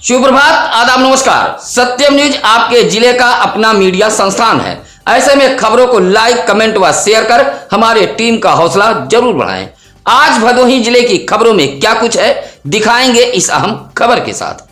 सुप्रभात, आदाब, नमस्कार। सत्यम न्यूज आपके जिले का अपना मीडिया संस्थान है। ऐसे में खबरों को लाइक, कमेंट व शेयर कर हमारे टीम का हौसला जरूर बढ़ाएं। आज भदोही जिले की खबरों में क्या कुछ है, दिखाएंगे इस अहम खबर के साथ।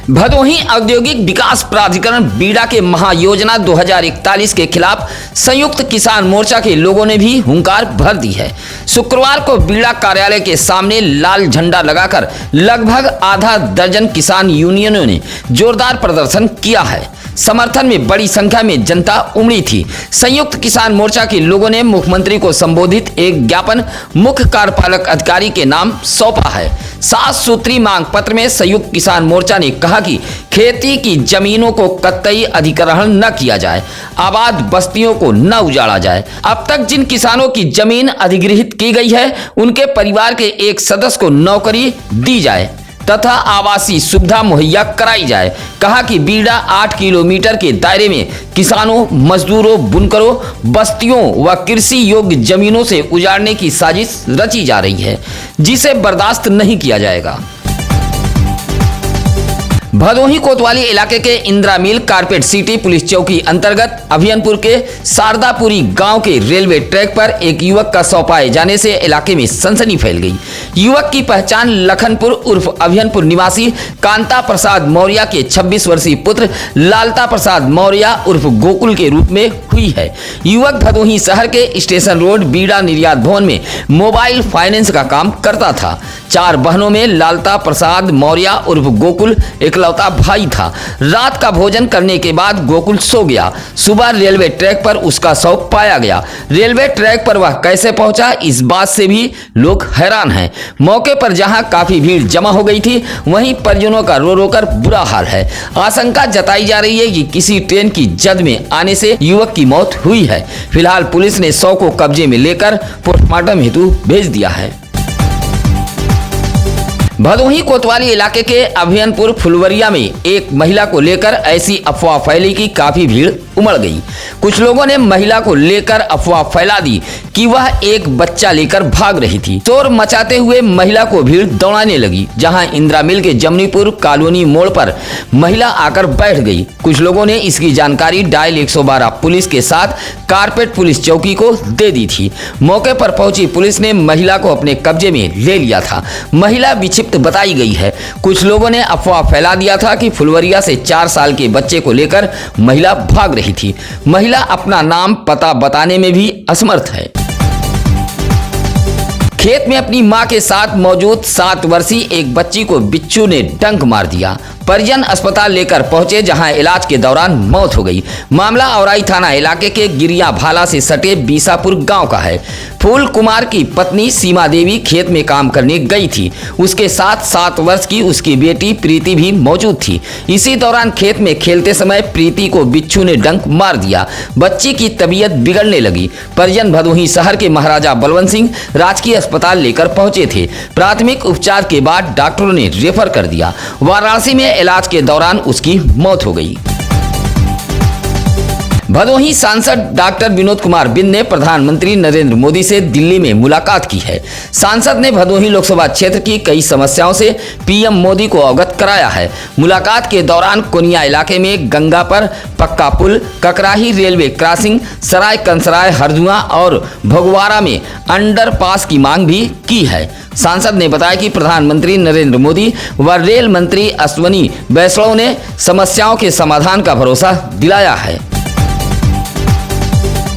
भदोही औद्योगिक विकास प्राधिकरण बीड़ा के महायोजना 2041 के खिलाफ संयुक्त किसान मोर्चा के लोगों ने भी हुंकार भर दी है। शुक्रवार को बीड़ा कार्यालय के सामने लाल झंडा लगाकर लगभग आधा दर्जन किसान यूनियनों ने जोरदार प्रदर्शन किया है। समर्थन में बड़ी संख्या में जनता उमड़ी थी। संयुक्त किसान मोर्चा के लोगों ने मुख्यमंत्री को संबोधित एक ज्ञापन मुख्य कार्यपालक अधिकारी के नाम सौंपा है। 7 सूत्री मांग पत्र में संयुक्त किसान मोर्चा ने कहा कि खेती की जमीनों को कतई अधिग्रहण न किया जाए, आबाद बस्तियों को न उजाड़ा जाए। अब तक जिन किसानों की जमीन अधिग्रहित की गई है, उनके परिवार के एक सदस्य को नौकरी दी जाए तथा आवासीय सुविधा मुहैया कराई जाए। कहा कि बीड़ा 8 किलोमीटर के दायरे में किसानों, मजदूरों, बुनकरों, बस्तियों व कृषि योग्य जमीनों से उजाड़ने की साजिश रची जा रही है, जिसे बर्दाश्त नहीं किया जाएगा। भदोही कोतवाली इलाके के इंदिरा मिल कारपेट सिटी पुलिस चौकी अंतर्गत अभियनपुर के शारदापुरी गांव के रेलवे ट्रैक पर एक युवक का शव पाए जाने से इलाके में सनसनी फैल गई। युवक की पहचान लखनपुर उर्फ अभियनपुर निवासी कांता प्रसाद मौर्य के 26 वर्षीय पुत्र लालता प्रसाद मौर्य उर्फ गोकुल के रूप में हुई है। युवक भदोही शहर के स्टेशन रोड बीड़ा निर्यात भवन में मोबाइल फाइनेंस का काम करता था। 4 बहनों में लालता प्रसाद मौर्य उर्फ गोकुल इकलौता भाई था। रात का भोजन करने के बाद गोकुल सो गया। सुबह रेलवे ट्रैक पर उसका शव पाया गया। रेलवे ट्रैक पर वह कैसे पहुंचा, इस बात से भी लोग हैरान हैं। मौके पर जहां काफी भीड़ जमा हो गई थी, वहीं परिजनों का रो रो कर बुरा हाल है। आशंका जताई जा रही है कि किसी ट्रेन की जद में आने से युवक की मौत हुई है। फिलहाल पुलिस ने शव को कब्जे में लेकर पोस्टमार्टम हेतु भेज दिया है। भदोही कोतवाली इलाके के अभियनपुर फुलवरिया में एक महिला को लेकर ऐसी अफवाह फैली कि काफी भीड़ उमड़ गई। कुछ लोगों ने महिला को लेकर अफवाह फैला दी कि वह एक बच्चा लेकर भाग रही थी। शोर मचाते हुए महिला को भीड़ दौड़ाने लगी। जहां इंदिरा मिल के जमनीपुर कॉलोनी मोड़ पर महिला आकर बैठ गई। कुछ लोगों ने इसकी जानकारी डायल 112 पुलिस के साथ कारपेट पुलिस चौकी को दे दी थी। मौके पर पहुंची पुलिस ने महिला को अपने कब्जे में ले लिया था। महिला विक्षिप्त बताई गई है। कुछ लोगों ने अफवाह फैला दिया था कि फुलवरिया से 4 साल के बच्चे को लेकर महिला भाग रही थी। महिला अपना नाम पता बताने में भी असमर्थ है। खेत में अपनी मां के साथ मौजूद 7 वर्षीय एक बच्ची को बिच्छू ने डंक मार दिया। परिजन अस्पताल लेकर पहुंचे, जहां इलाज के दौरान मौत हो गई। मामला औराई थाना इलाके के गिरिया भाला से सटे बीसापुर गांव का है। फूल कुमार की पत्नी सीमा देवी खेत में काम करने गई थी। उसके साथ 7 वर्ष की उसकी बेटी प्रीति भी मौजूद थी। इसी दौरान खेत में खेलते समय प्रीति को बिच्छू ने डंक मार दिया। बच्ची की तबीयत बिगड़ने लगी। परिजन भदोही शहर के महाराजा बलवंत सिंह राजकीय अस्पताल लेकर पहुंचे थे। प्राथमिक उपचार के बाद डॉक्टरों ने रेफर कर दिया। वाराणसी में इलाज के दौरान उसकी मौत हो गई। भदोही सांसद डॉक्टर विनोद कुमार बिंद ने प्रधानमंत्री नरेंद्र मोदी से दिल्ली में मुलाकात की है। सांसद ने भदोही लोकसभा क्षेत्र की कई समस्याओं से पीएम मोदी को अवगत कराया है। मुलाकात के दौरान कोनिया इलाके में गंगा पर पक्का पुल, ककराही रेलवे क्रॉसिंग, सराय कंसराय हरदुआ और भगवाड़ा में अंडरपास की मांग भी की है। सांसद ने बताया कि प्रधानमंत्री नरेंद्र मोदी व रेल मंत्री अश्विनी वैष्णव ने समस्याओं के समाधान का भरोसा दिलाया है।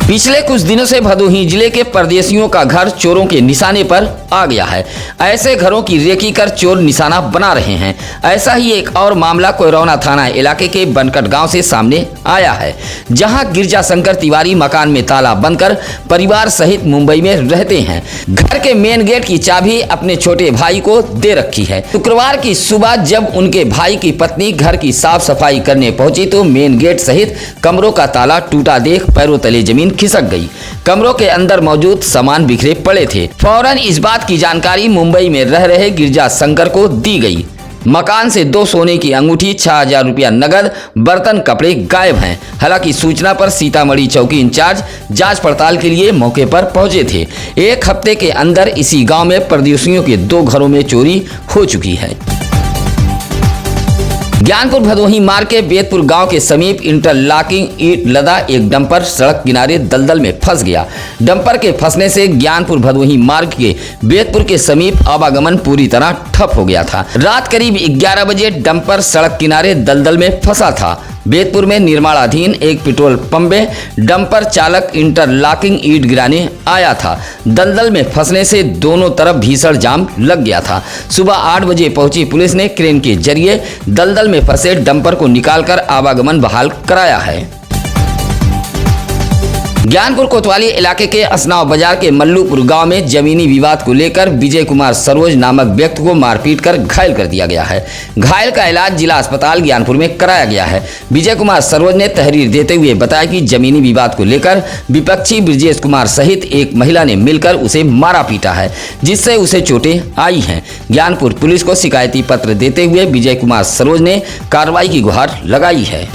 पिछले कुछ दिनों से भदोही जिले के परदेशियों का घर चोरों के निशाने पर आ गया है। ऐसे घरों की रेकी कर चोर निशाना बना रहे हैं। ऐसा ही एक और मामला कोयरौना थाना इलाके के बनकट गांव से सामने आया है, जहां गिरजा शंकर तिवारी मकान में ताला बंदकर परिवार सहित मुंबई में रहते हैं। घर के मेन गेट की चाबी अपने छोटे भाई को दे रखी है। शुक्रवार की सुबह जब उनके भाई की पत्नी घर की साफ सफाई करने पहुंची तो मेन गेट सहित कमरों का ताला टूटा देख पैरों तले जमीन खिसक गई। कमरों के अंदर मौजूद सामान बिखरे पड़े थे। फौरन इस बात की जानकारी मुंबई में रह रहे गिरजा शंकर को दी गई। मकान से 2 सोने की अंगूठी, 6000 रुपया नगद, बर्तन, कपड़े गायब हैं। हालांकि सूचना पर सीतामढ़ी चौकी इंचार्ज जांच पड़ताल के लिए मौके पर पहुंचे थे। 1 हफ्ते के अंदर इसी गांव में परदेशियों के 2 घरों में चोरी हो चुकी है। ज्ञानपुर भदोही मार्ग के बेतपुर गांव के समीप इंटरलॉकिंग ईंट लदा एक डंपर सड़क किनारे दलदल में फंस गया। डंपर के फंसने से ज्ञानपुर भदोही मार्ग के बेतपुर के समीप आवागमन पूरी तरह ठप हो गया था। रात करीब 11 बजे डंपर सड़क किनारे दलदल में फंसा था। बेतपुर में निर्माणाधीन एक पेट्रोल पंप में डंपर चालक इंटरलॉकिंग ईंट गिराने आया था। दलदल में फंसने से दोनों तरफ भीषण जाम लग गया था। सुबह 8 बजे पहुंची पुलिस ने क्रेन के जरिए दलदल में फंसे डंपर को निकालकर आवागमन बहाल कराया है। ज्ञानपुर कोतवाली इलाके के असनाव बाजार के मल्लूपुर गांव में जमीनी विवाद को लेकर विजय कुमार सरोज नामक व्यक्ति को मारपीट कर घायल कर दिया गया है। घायल का इलाज जिला अस्पताल ज्ञानपुर में कराया गया है। विजय कुमार सरोज ने तहरीर देते हुए बताया कि जमीनी विवाद को लेकर विपक्षी ब्रजेश कुमार सहित एक महिला ने मिलकर उसे मारा पीटा है, जिससे उसे चोटें आई हैं। ज्ञानपुर पुलिस को शिकायती पत्र देते हुए विजय कुमार सरोज ने कार्रवाई की गुहार लगाई है।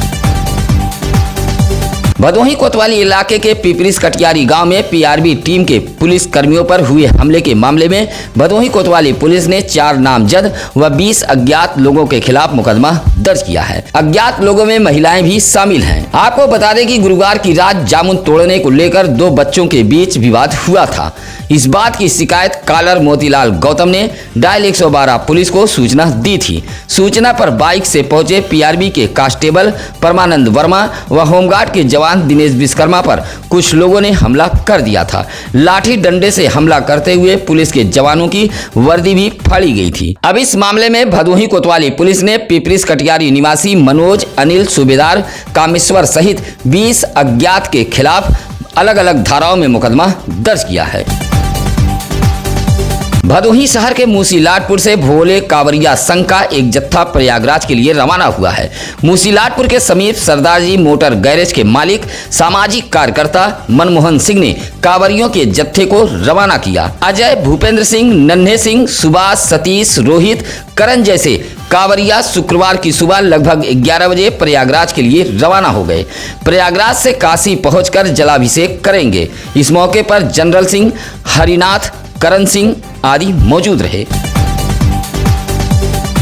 भदोही कोतवाली इलाके के पिपरिस कटियारी गांव में पीआरबी टीम के पुलिस कर्मियों पर हुए हमले के मामले में भदोही कोतवाली पुलिस ने 4 नामजद व 20 अज्ञात लोगों के खिलाफ मुकदमा दर्ज किया है। अज्ञात लोगों में महिलाएं भी शामिल हैं। आपको बता दें कि गुरुवार की रात जामुन तोड़ने को लेकर 2 बच्चों के बीच विवाद हुआ था। इस बात की शिकायत कॉलर मोतीलाल गौतम ने डायल 112 पुलिस को सूचना दी थी। सूचना पर बाइक से पहुंचे पीआरबी के कांस्टेबल परमानंद वर्मा व होमगार्ड के जवान दिनेश विश्वकर्मा पर कुछ लोगों ने हमला कर दिया था। लाठी डंडे से हमला करते हुए पुलिस के जवानों की वर्दी भी फाड़ी गई थी। अब इस मामले में भदोही कोतवाली पुलिस ने पिपरिस कटियारी निवासी मनोज, अनिल, सूबेदार, कामेश्वर सहित 20 अज्ञात के खिलाफ अलग अलग धाराओं में मुकदमा दर्ज किया है। भदोही शहर के मूसीलाटपुर से भोले कांवरिया संघ का एक जत्था प्रयागराज के लिए रवाना हुआ है। मूसीलाटपुर के समीप सरदार जी मोटर गैरेज के मालिक सामाजिक कार्यकर्ता मनमोहन सिंह ने कांवरियों के जत्थे को रवाना किया। अजय, भूपेंद्र सिंह, नन्हे सिंह, सुभाष, सतीश, रोहित, करण जैसे कांवरिया शुक्रवार की सुबह लगभग 11 बजे प्रयागराज के लिए रवाना हो गए। प्रयागराज से काशी पहुंचकर जलाभिषेक करेंगे। इस मौके पर जनरल सिंह, हरिनाथ, करण सिंह आदि मौजूद रहे।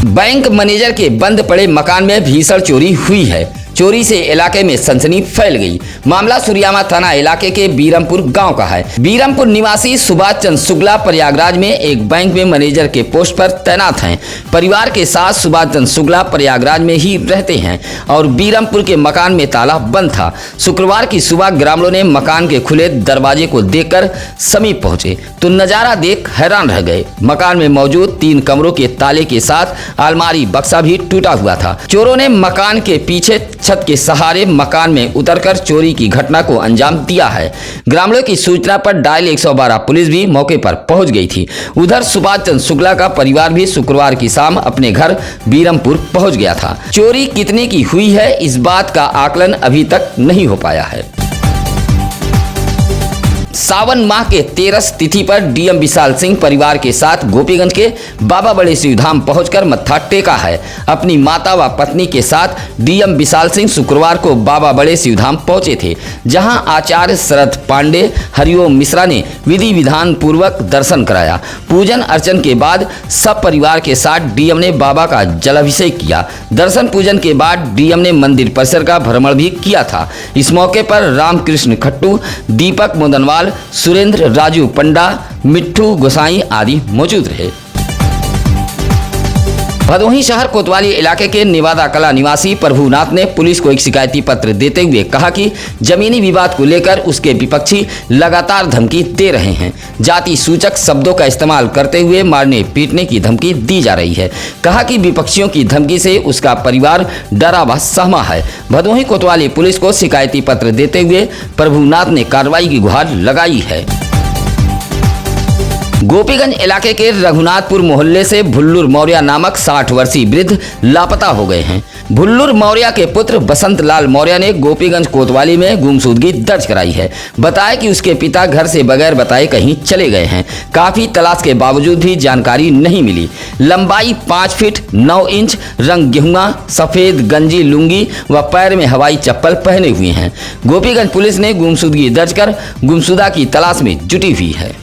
बैंक मैनेजर के बंद पड़े मकान में भीषण चोरी हुई है। चोरी से इलाके में सनसनी फैल गई। मामला सुरियामा थाना इलाके के बीरमपुर गांव का है। बीरमपुर निवासी सुभाष चंद्र शुक्ला प्रयागराज में एक बैंक में मैनेजर के पोस्ट पर तैनात हैं। परिवार के साथ सुभाष चंद्र शुक्ला प्रयागराज में ही रहते हैं और बीरमपुर के मकान में ताला बंद था। शुक्रवार की सुबह ग्रामीणों ने मकान के खुले दरवाजे को देखकर समीप पहुंचे तो नजारा देख हैरान रह गए। मकान में मौजूद 3 कमरों के ताले के साथ अलमारी बक्सा भी टूटा हुआ था। चोरों ने मकान के पीछे छत के सहारे मकान में उतरकर चोरी की घटना को अंजाम दिया है। ग्रामीणों की सूचना पर डायल 112 पुलिस भी मौके पर पहुंच गई थी। उधर सुभाष चंद्र शुक्ला का परिवार भी शुक्रवार की शाम अपने घर बीरमपुर पहुंच गया था। चोरी कितने की हुई है, इस बात का आकलन अभी तक नहीं हो पाया है। सावन माह के 13 तिथि पर डीएम विशाल सिंह परिवार के साथ गोपीगंज के बाबा बड़े शिवधाम पहुंचकर मत्था टेका है। अपनी माता व पत्नी के साथ डीएम विशाल सिंह शुक्रवार को बाबा बड़े शिवधाम पहुंचे थे, जहां आचार्य शरद पांडे, हरिओम मिश्रा ने विधि विधान पूर्वक दर्शन कराया। पूजन अर्चन के बाद सब परिवार के साथ डीएम ने बाबा का जलाभिषेक किया। दर्शन पूजन के बाद डीएम ने मंदिर परिसर का भ्रमण भी किया था। इस मौके पर रामकृष्ण खट्टू, दीपक मोदनवाल, सुरेंद्र, राजू पंडा, मिट्ठू गोसाई आदि मौजूद रहे। भदोही शहर कोतवाली इलाके के निवादा कला निवासी प्रभुनाथ ने पुलिस को एक शिकायती पत्र देते हुए कहा कि जमीनी विवाद को लेकर उसके विपक्षी लगातार धमकी दे रहे हैं। जाति सूचक शब्दों का इस्तेमाल करते हुए मारने पीटने की धमकी दी जा रही है। कहा कि विपक्षियों की धमकी से उसका परिवार डरा व सहमा है। भदोही कोतवाली पुलिस को शिकायती पत्र देते हुए प्रभुनाथ ने कार्रवाई की गुहार लगाई है। गोपीगंज इलाके के रघुनाथपुर मोहल्ले से भुल्लुर मौर्य नामक 60 वर्षीय वृद्ध लापता हो गए हैं। भुल्लुर मौर्य के पुत्र बसंत लाल मौर्य ने गोपीगंज कोतवाली में गुमशुदगी दर्ज कराई है। बताया कि उसके पिता घर से बगैर बताए कहीं चले गए हैं। काफी तलाश के बावजूद भी जानकारी नहीं मिली। लंबाई 5 फीट 9 इंच, रंग गेहुआ, सफेद गंजी लुंगी व पैर में हवाई चप्पल पहने हुए हैं। गोपीगंज पुलिस ने गुमशुदगी दर्ज कर गुमशुदा की तलाश में जुटी हुई है।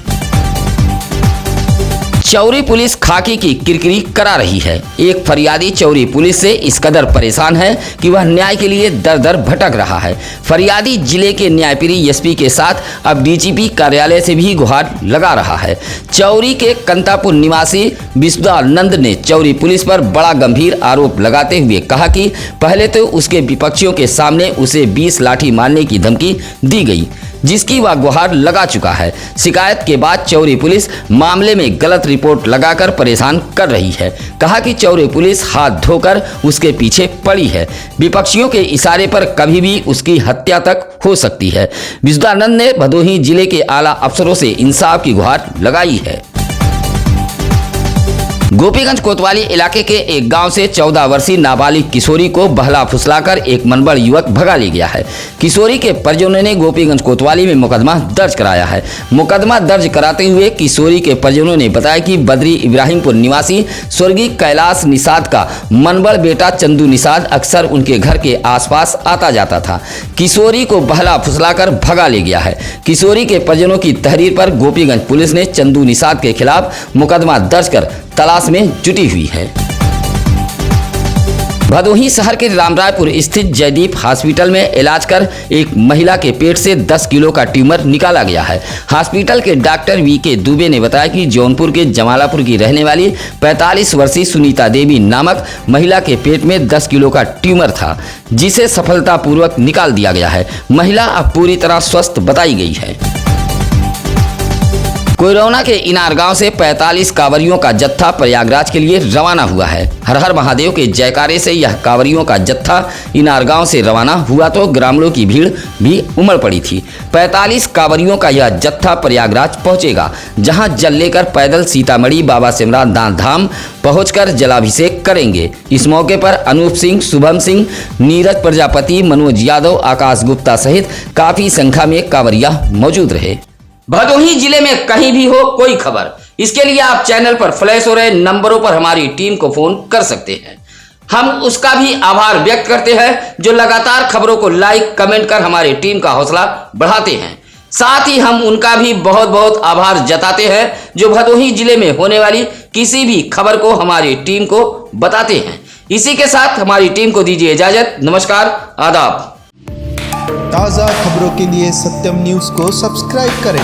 चौरी पुलिस खाकी की किरकिरी करा रही है। एक फरियादी चौरी पुलिस से इस कदर परेशान है कि वह न्याय के लिए दर दर भटक रहा है। फरियादी जिले के न्यायप्रिय एसपी के साथ अब डीजीपी कार्यालय से भी गुहार लगा रहा है। चौरी के कंतापुर निवासी विश्वानंद ने चौरी पुलिस पर बड़ा गंभीर आरोप लगाते हुए कहा कि पहले तो उसके विपक्षियों के सामने उसे 20 लाठी मारने की धमकी दी गई, जिसकी वह गुहार लगा चुका है। शिकायत के बाद चौरी पुलिस मामले में गलत रिपोर्ट लगाकर परेशान कर रही है। कहा कि चौरी पुलिस हाथ धोकर उसके पीछे पड़ी है। विपक्षियों के इशारे पर कभी भी उसकी हत्या तक हो सकती है। विश्वानंद ने भदोही जिले के आला अफसरों से इंसाफ की गुहार लगाई है। गोपीगंज कोतवाली इलाके के एक गांव से 14 वर्षीय नाबालिग किशोरी को बहला फुसलाकर एक मनबड़ युवक भगा ले गया है। किशोरी के परिजनों ने गोपीगंज कोतवाली में मुकदमा दर्ज कराया है। मुकदमा दर्ज कराते हुए किशोरी के परिजनों ने बताया कि बद्री इब्राहिमपुर निवासी स्वर्गीय कैलाश निषाद का मनबड़ बेटा चंदू निषाद अक्सर उनके घर के आसपास आता जाता था। किशोरी को बहला फुसलाकर भगा ले गया है। किशोरी के परिजनों की तहरीर पर गोपीगंज पुलिस ने चंदू निषाद के खिलाफ मुकदमा दर्ज कर तलाश में जुटी हुई है। भदोही शहर के रामरायपुर स्थित जयदीप हॉस्पिटल में इलाज कर एक महिला के पेट से 10 किलो का ट्यूमर निकाला गया है। हॉस्पिटल के डॉक्टर वीके दुबे ने बताया कि जौनपुर के जमालापुर की रहने वाली 45 वर्षीय सुनीता देवी नामक महिला के पेट में 10 किलो का ट्यूमर था, जिसे सफलतापूर्वक निकाल दिया गया है। महिला अब पूरी तरह स्वस्थ बताई गई है। कोयरौना के इनार गांव से 45 कांवरियों का जत्था प्रयागराज के लिए रवाना हुआ है। हर हर महादेव के जयकारे से यह कांवरियों का जत्था इनार गांव से रवाना हुआ तो ग्रामीणों की भीड़ भी उमड़ पड़ी थी। 45 कांवरियों का यह जत्था प्रयागराज पहुंचेगा, जहां जल लेकर पैदल सीतामढ़ी बाबा सिमरानाथ धाम पहुंचकर जलाभिषेक करेंगे। इस मौके पर अनूप सिंह, शुभम सिंह, नीरज प्रजापति, मनोज यादव, आकाश गुप्ता सहित काफी संख्या में कांवरिया मौजूद रहे। भदोही जिले में कहीं भी हो कोई खबर, इसके लिए आप चैनल पर फ्लैश हो रहे नंबरों पर हमारी टीम को फोन कर सकते हैं। हम उसका भी आभार व्यक्त करते हैं जो लगातार खबरों को लाइक कमेंट कर हमारी टीम का हौसला बढ़ाते हैं। साथ ही हम उनका भी बहुत बहुत आभार जताते हैं जो भदोही जिले में होने वाली किसी भी खबर को हमारी टीम को बताते हैं। इसी के साथ हमारी टीम को दीजिए इजाजत। नमस्कार, आदाब। ताज़ा खबरों के लिए सत्यम न्यूज़ को सब्सक्राइब करें।